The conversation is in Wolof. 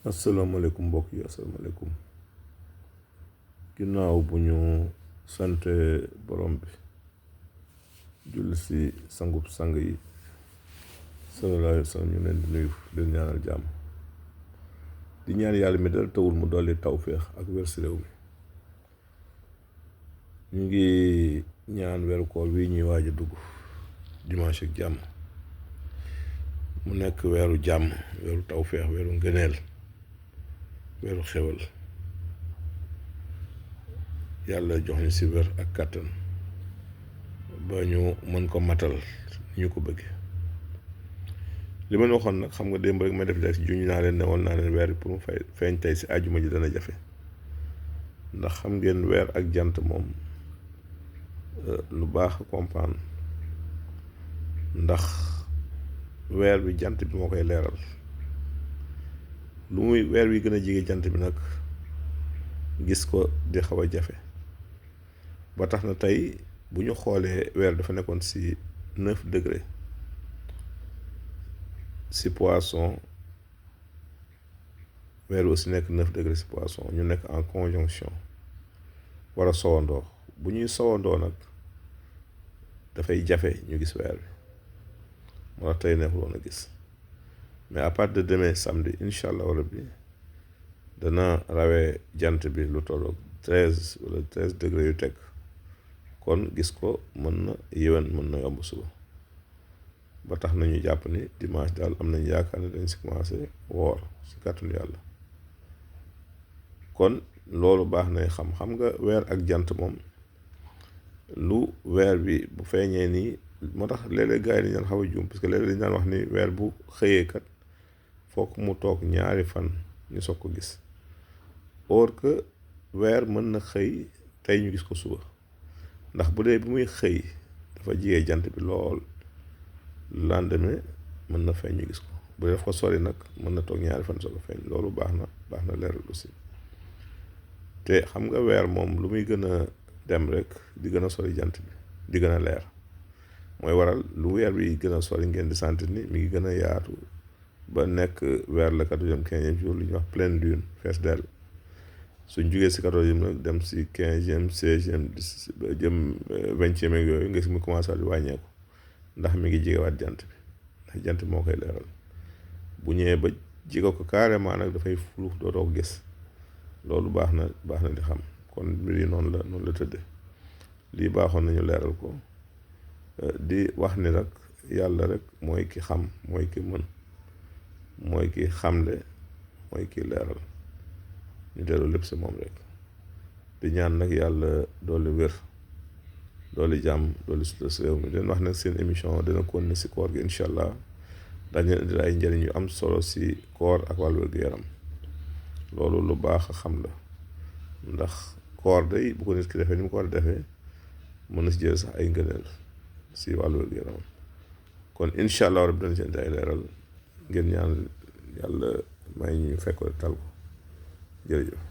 asalaamaaleykum mbokk yi asalaamaaleykum ginnaaw bu ñu sante borom bi julli si sangub sang yi sallallahu alayhi wa sallam ñu leen di nuyu leen ñaanal jàmm di ñaan yàlla mi dara tawul mu dolli tawféex ak wér si réew mi ñu ngi ñaan weeru koor wi ñuy waaj a dugg dimanche ak jàmm mu nekk weeru jàmm weeru tawféex weeru ngëneel weeru xewal yàlla jox ñu si wér ak kàttan ba ñu mën ko matal ñu ko bëgg li ma waxoon nag xam nga démb rek ma def leeg si juñ naa leen ne woon naa leen weer pour mu feeñ tey si àjjuma ji dana jafe ndax xam ngeen weer ak jant moom lu baax a comprendre ndax weer bi jant bi moo koy leeral lu muy weer wi gën a jege jant bi nag gis ko di xaw a jafe ba tax na tey bu ñu xoolee weer dafa nekkoon si 9 degré si poisson weer aussi nekk 9 degré si poisson ñu nekk en conjonction war a sowandoo bu ñuy sowandoo nag dafay jafe ñu gis weer bi moo tax tey neexul woon a gis mais à partir de demain samedi incha allah rabbi dana rawee jant bi lu tolloog 13 wala 13 degré yu teg kon gis ko mën na yéwén mën na yomb suba ba tax nañu jàpp ni dimanche daal am nañ yaakaar ne dañ si commencé woor si kàttanu yàlla kon loolu baax nay xam nga weer ak jant moom lu weer bi bu feeñee nii moo tax léeg-léeg gars yi dañu daan xaw a juum parce que léeg-léeg dañu daan wax ni weer bu xëyee kat foog mu toog ñaari fan ñu soog ko gis or que weer mën na xëy tey ñu gis ko suba ndax bu dee bi muy xëy dafa jigee jant bi lool lendemain mën na feeñ ñu gis ko bu dee daf ko sori nag mën na toog ñaari fan soog a feeñ loolu baax na leeral aussi te xam nga weer moom lu muy gën a dem rek di gën a sori jant bi di gën a leer mooy waral lu weer bi gën a sori ngeen di sentir ni mi ngi gën a yaatu ba nekk vers le 14e 15e jour lu ñuy wax pleine lune fees dell suñ jugee si 14e nag dem si 15e 16e jëm 20e ak yooyu nga si mu commencé di wàññeeku ndax mi ngi jigewaat jant bi ndax jant moo koy leeral bu ñëwee ba jige ko carrément nag dafay fulu dootoo ko gis loolu baax na di xam kon mbir yi noonu la tëdde lii baaxoon nañu leeral ko di wax ni rek yàlla rek mooy ki xam mooy ki mën mooy ki xamle mooy ki leeral ñu dellu lépp si moom rek di ñaan nag yàlla dooli wér dooli jàmm dooli sutura si réew mi den wax nag seen émission dina continuer si koor gi incha allah dañ leen indil ay njëriñ yu am solo si koor ak wàllu wér-gu-yaram loolu lu baax a xam la ndax koor day bu ko nit ki defee ni mu ko war a defee mën na si jël sax ay ngëneel si wàllu wér-gu-yaram kon incha allah rabbi dana si indi ay leeral ngeen ñaan yàlla may ñu fekk tal ko jërëjëf